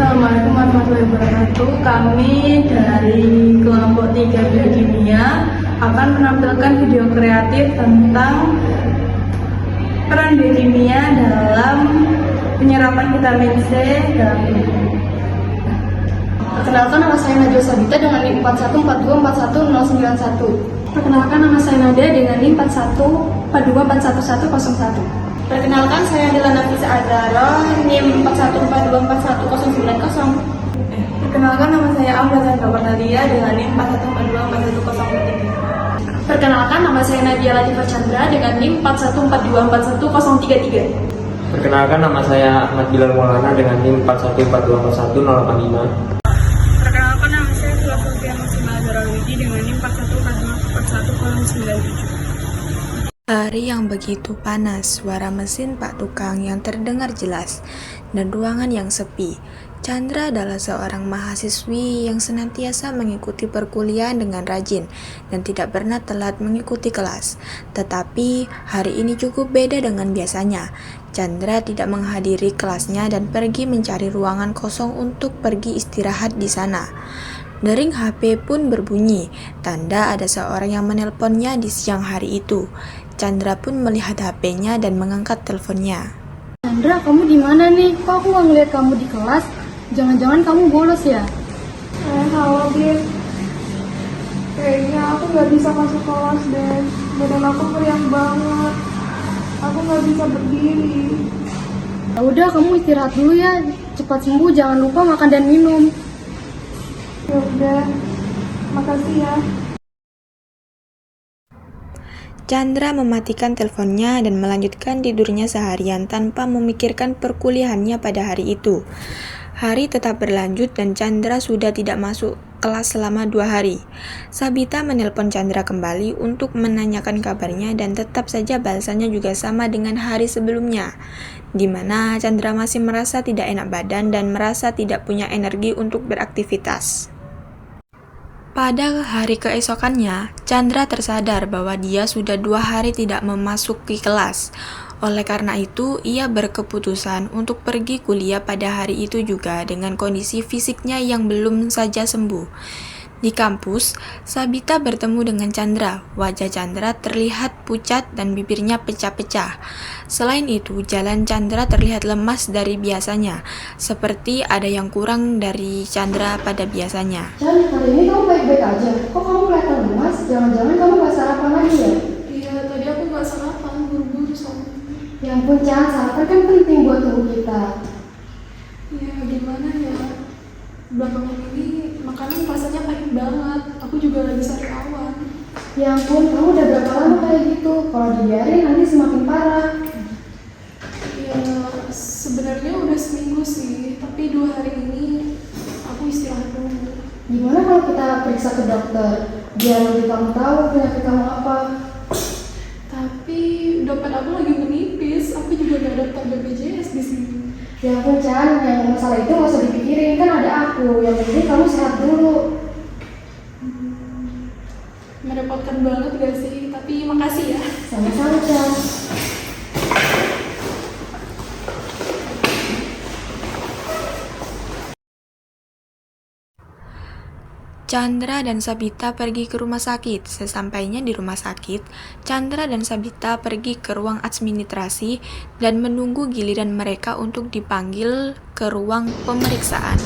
Assalamualaikum warahmatullahi wabarakatuh. Kami dari kelompok 3 Biokimia akan menampilkan video kreatif tentang peran biokimia dalam penyerapan vitamin C dalam tubuh. Perkenalkan, nama saya Najwa Sabita dengan NIM 4142411091. Perkenalkan, nama saya Nadia dengan NIM 4142411101. Perkenalkan, saya adalah Nafisa Azara, NIM 4142411090. Perkenalkan, nama saya Amra Chandra Warnalia dengan NIM 4142411033. Perkenalkan, nama saya Nadia Latifah Chandra dengan NIM 4142411033. Perkenalkan, nama saya Ahmad Bilal Maulana dengan NIM 4142411085. Perkenalkan, nama saya Sulawesi Maksimal Zarawidi dengan NIM 4142411097. Hari yang begitu panas, suara mesin Pak Tukang yang terdengar jelas, dan ruangan yang sepi. Chandra adalah seorang mahasiswi yang senantiasa mengikuti perkuliahan dengan rajin dan tidak pernah telat mengikuti kelas. Tetapi hari ini cukup beda dengan biasanya. Chandra tidak menghadiri kelasnya dan pergi mencari ruangan kosong untuk pergi istirahat di sana. Dering HP pun berbunyi, tanda ada seorang yang menelponnya di siang hari itu. Chandra pun melihat HP-nya dan mengangkat teleponnya. Chandra, kamu di mana nih? Kok aku nggak ngeliat kamu di kelas? Jangan-jangan kamu bolos ya? Halo, Bib. Kayaknya aku nggak bisa masuk kelas deh. Badan aku meriang banget. Aku nggak bisa berdiri. Ya udah, kamu istirahat dulu ya. Cepat sembuh, jangan lupa makan dan minum. Ya udah, makasih ya. Chandra mematikan teleponnya dan melanjutkan tidurnya seharian tanpa memikirkan perkuliahannya pada hari itu. Hari tetap berlanjut dan Chandra sudah tidak masuk kelas selama 2 hari. Sabita menelpon Chandra kembali untuk menanyakan kabarnya dan tetap saja balasannya juga sama dengan hari sebelumnya, di mana Chandra masih merasa tidak enak badan dan merasa tidak punya energi untuk beraktivitas. Pada hari keesokannya, Chandra tersadar bahwa dia sudah 2 hari tidak memasuki kelas. Oleh karena itu, ia berkeputusan untuk pergi kuliah pada hari itu juga dengan kondisi fisiknya yang belum saja sembuh. Di kampus, Sabita bertemu dengan Chandra. Wajah Chandra terlihat pucat dan bibirnya pecah-pecah. Selain itu, jalan Chandra terlihat lemas dari biasanya, seperti ada yang kurang dari Chandra pada biasanya. Chan, hari ini kamu baik-baik aja. Kok kamu kelihatan lemas? Jangan-jangan kamu gak sarapan lagi ya? Iya, tadi aku nggak sarapan, buru-buru soalnya. Ya ampun, Chan, sarapan kan penting buat tubuh kita. Iya, gimana ya? Belakangan ini makanan rasanya pahit banget. Aku juga lagi sariawan. Ya ampun, kamu udah berapa lama kayak gitu? Kalau dibiarin nanti semakin parah. Ya, sebenarnya udah seminggu sih, tapi 2 hari ini aku istirahat dulu. Gimana kalau kita periksa ke dokter? Biar lebih kamu tahu penyakit kamu apa. Tapi dompet aku lagi menipis. Aku juga gak daftar BPJS di sini. Ya ampun, Chan, yang masalah itu gak usah dipikirin, kan ada aku. Yang penting kamu sehat dulu. Merepotkan banget gak sih? Tapi makasih ya. Sama-sama, Chan. Chandra dan Sabita pergi ke rumah sakit. Sesampainya di rumah sakit, Chandra dan Sabita pergi ke ruang administrasi dan menunggu giliran mereka untuk dipanggil ke ruang pemeriksaan.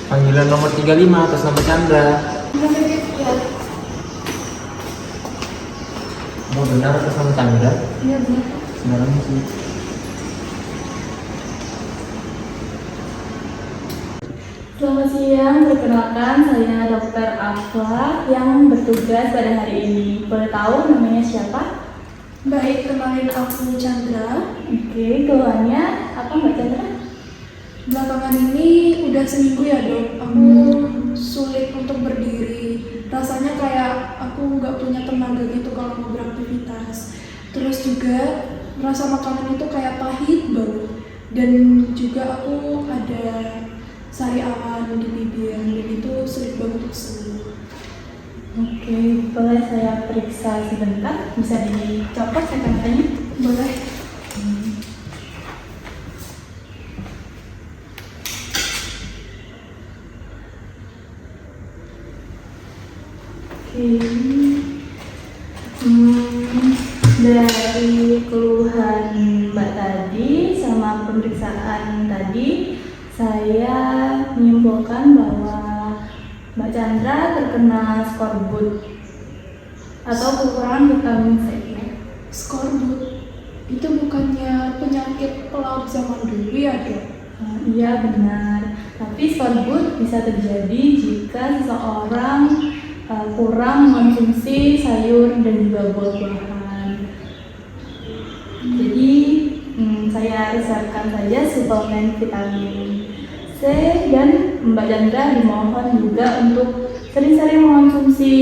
Panggilan nomor 35 atas nama Chandra. Mau benar atas nama Chandra? Iya, benar. Sebenarnya sih. Selamat siang, perkenalkan saya Dr. Afla yang bertugas pada hari ini. Boleh tahu namanya siapa? Baik, kenalin aku Chandra. Oke, keluhannya apa Mbak Chandra? Belakangan ini udah seminggu ya dok, aku sulit untuk berdiri. Rasanya kayak aku nggak punya tenaga gitu kalau mau beraktivitas. Terus juga rasa makanan itu kayak pahit banget. Dan juga aku ada sariawan di bibir dan itu sulit banget untuk sembuh. Oke, boleh saya periksa sebentar? Bisa dicopot kacamatanya? Boleh. Dari keluhan Mbak tadi sama pemeriksaan tadi, saya menyimpulkan bahwa Mbak Chandra terkena skorbut atau kekurangan vitamin C. Skorbut itu bukannya penyakit pelaut zaman dulu ya, Dok? Iya benar, tapi skorbut bisa terjadi jika seseorang kurang mengonsumsi sayur dan juga buah-buahan. Jadi saya resepkan saja suplemen vitamin C, dan Mbak Chandra dimohon juga untuk sering-sering mengonsumsi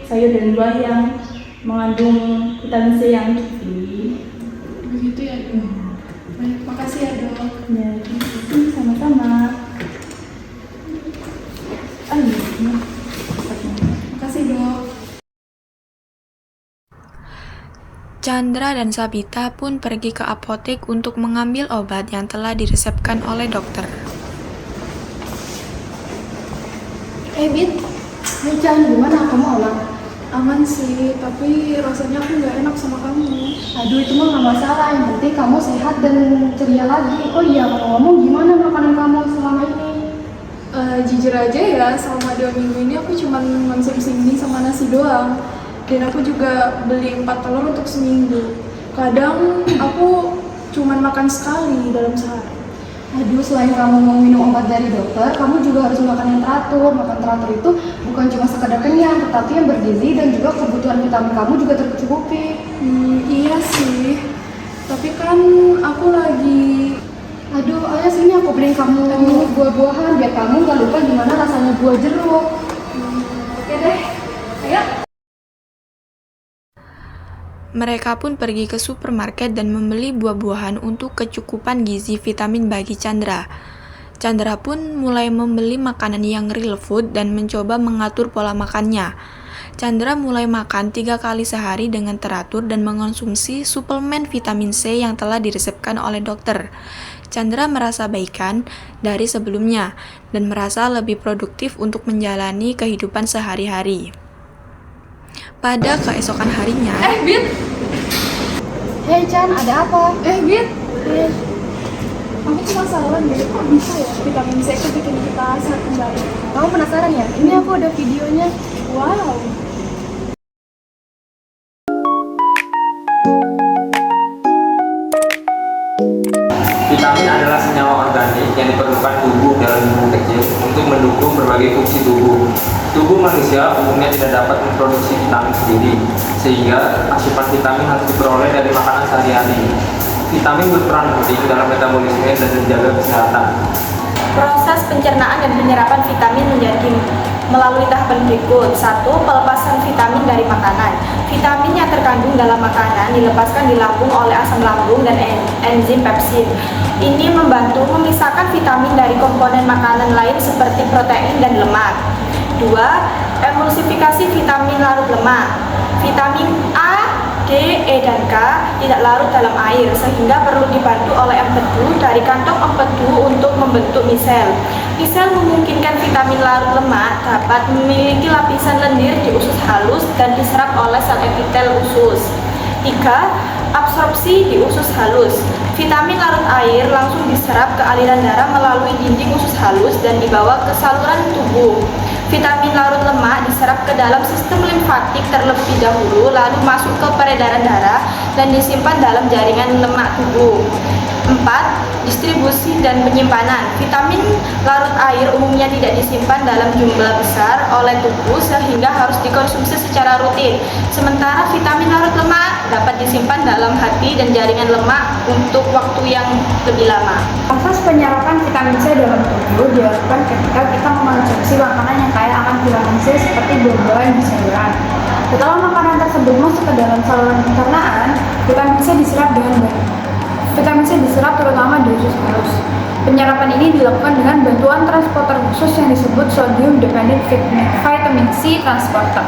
sayur dan buah yang mengandung vitamin C yang tinggi. Begitu ya, Dok? Baik, makasih ya, Dok. Ya, sama-sama. Makasih, Dok. Chandra dan Sabita pun pergi ke apotek untuk mengambil obat yang telah diresepkan oleh dokter. Bit, Chan, gimana kamu aman? Aman sih, tapi rasanya aku nggak enak sama kamu. Aduh, itu mah nggak masalah, yang penting kamu sehat dan ceria lagi. Oh iya, kalau ngomong gimana makanan kamu selama ini? Jujur aja ya, selama 2 minggu ini aku cuma konsumsi mie sama nasi doang. Dan aku juga beli 4 telur untuk seminggu. Kadang aku cuma makan sekali dalam sehari. Aduh, selain kamu mau minum obat dari dokter, kamu juga harus makan yang teratur. Makan teratur itu bukan cuma sekedar kenyang, tetapi yang bergizi dan juga kebutuhan vitamin kamu juga tercukupi. Iya sih, tapi kan aku lagi... Aduh, ayo sini aku beliin kamu buah-buahan biar kamu gak lupa gimana rasanya buah jeruk. Oke deh, ayo. Mereka pun pergi ke supermarket dan membeli buah-buahan untuk kecukupan gizi vitamin bagi Chandra. Chandra pun mulai membeli makanan yang real food dan mencoba mengatur pola makannya. Chandra mulai makan 3 kali sehari dengan teratur dan mengonsumsi suplemen vitamin C yang telah diresepkan oleh dokter. Chandra merasa baikan dari sebelumnya dan merasa lebih produktif untuk menjalani kehidupan sehari-hari. Pada keesokan harinya, Bit! Hei Chan, ada apa? Bit! Aku penasaran deh, kok bisa ya vitamin C itu bikin kita sehat kembali? Kamu penasaran ya? Ini aku ada videonya. Wow! Vitamin adalah senyawa organik yang diperlukan tubuh dalam jumlah kecil untuk mendukung berbagai fungsi tubuh. Tubuh manusia umumnya tidak dapat memproduksi vitamin sendiri, sehingga asupan vitamin harus diperoleh dari makanan sehari-hari. Vitamin berperan penting dalam metabolisme dan menjaga kesehatan. Proses pencernaan dan penyerapan vitamin menjadi melalui tahapan berikut. 1. Pelepasan vitamin dari makanan. Vitamin yang terkandung dalam makanan dilepaskan di lambung oleh asam lambung dan enzim pepsid. Ini membantu memisahkan vitamin dari komponen makanan lain seperti protein dan lemak. 2. Emulsifikasi vitamin larut lemak. Vitamin A, D, E, dan K tidak larut dalam air sehingga perlu dibantu oleh empedu dari kantong empedu untuk membentuk misel. Misel memungkinkan vitamin larut lemak dapat memiliki lapisan lendir di usus halus dan diserap oleh sel epitel usus. 3. Absorpsi di usus halus. Vitamin larut air langsung diserap ke aliran darah melalui dinding usus halus dan dibawa ke saluran tubuh. Vitamin larut lemak diserap ke dalam sistem limfatik terlebih dahulu, lalu masuk ke peredaran darah dan disimpan dalam jaringan lemak tubuh. 4. Distribusi dan penyimpanan. Vitamin larut air umumnya tidak disimpan dalam jumlah besar oleh tubuh sehingga harus dikonsumsi secara rutin. Sementara vitamin larut lemak dapat disimpan dalam hati dan jaringan lemak untuk waktu yang lebih lama. Proses penyerapan vitamin C dalam tubuh dilakukan ketika kita mengonsumsi makanan yang kaya akan vitamin C seperti buah-buahan dan sayuran. Setelah makanan tersebut masuk ke dalam saluran pencernaan, vitamin C diserap dengan baik. Vitamin C diserap terutama di usus halus. Penyerapan ini dilakukan dengan bantuan transporter khusus yang disebut sodium dependent vitamin C transporter.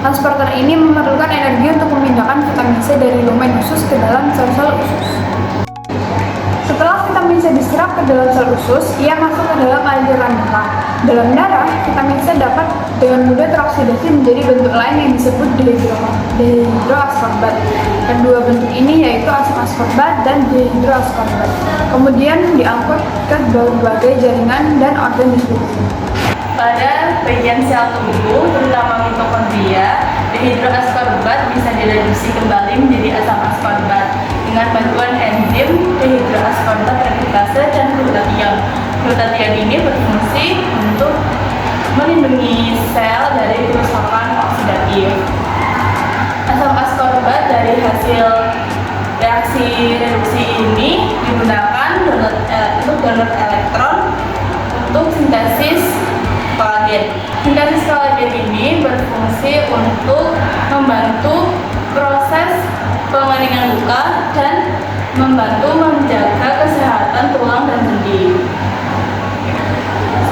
Transporter ini memerlukan energi untuk memindahkan vitamin C dari lumen usus ke dalam sel-sel usus. Setelah vitamin C diserap ke dalam sel usus, ia masuk ke dalam aliran darah. Dalam darah, vitamin C dapat dengan mudah teroksidasi menjadi bentuk lain yang disebut dihidroaskorbat. Kedua bentuk ini yaitu asam askorbat dan dihidroaskorbat. Kemudian diangkut ke berbagai jaringan dan organ di tubuh. Pada bagian sel tubuh, terutama mitokondria, dihidroaskorbat bisa direduksi kembali menjadi asam askorbat dengan bantuan enzim dihidroaskorbat reduktase dan glutation. Glutation ini berfungsi untuk melindungi sel dari kerusakan oksidatif. Asam askorbat dari hasil reaksi reduksi ini digunakan untuk donor elektron untuk sintesis kolagen. Sintesis kolagen ini berfungsi untuk membantu proses pengeningan luka dan membantu menjaga kesehatan tulang dan sendi.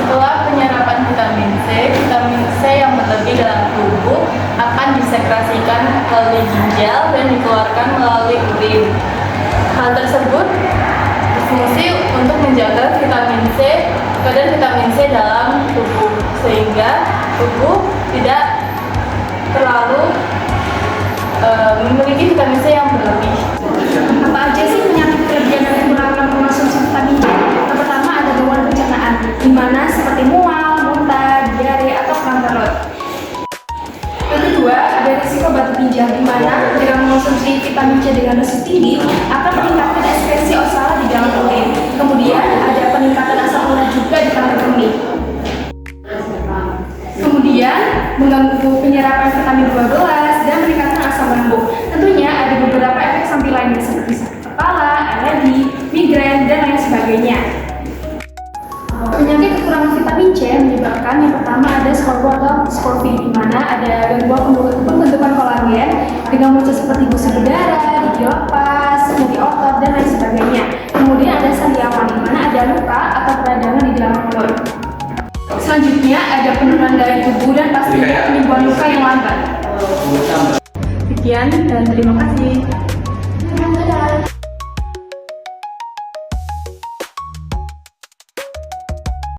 Setelah penyerapan vitamin C yang berlebih dalam tubuh akan disekresikan melalui ginjal dan dikeluarkan melalui urin. Hal tersebut berfungsi untuk menjaga kadar vitamin C dalam tubuh sehingga tubuh tidak terlalu memiliki vitamin C yang berlebih. Apa aja sih penyakit kelebihan dan kekurangan mengonsumsi vitamin C? Yang pertama ada gangguan pencernaan, di mana seperti mual, muntah, diare, atau asam perut. Yang kedua, ada risiko batu ginjal, di mana dengan mengonsumsi vitamin C dengan dosis tinggi akan meningkatkan ekskresi oksala di dalam urin. Kemudian ada peningkatan asam urat juga di kanker kemih. Kemudian mengganggu penyerapan vitamin B12 dan meningkatkan asam lambung. Tentunya ada beberapa efek samping lainnya seperti sakit kepala, alergi, migrain, dan lain sebagainya. Penyakit kekurangan vitamin C menyebabkan yang pertama ada skorpo atau skorpi, di mana ada gangguan pembentukan kolagen dengan muncul seperti gusi berdarah, gigi lepas, nyeri otot, dan lain sebagainya. Kemudian ada sariawan, di mana ada luka atau peradangan di dalam mulut. Selanjutnya ada penurunan daya tubuh dan pastinya penyembuhan luka yang lambat. Sekian dan terima kasih.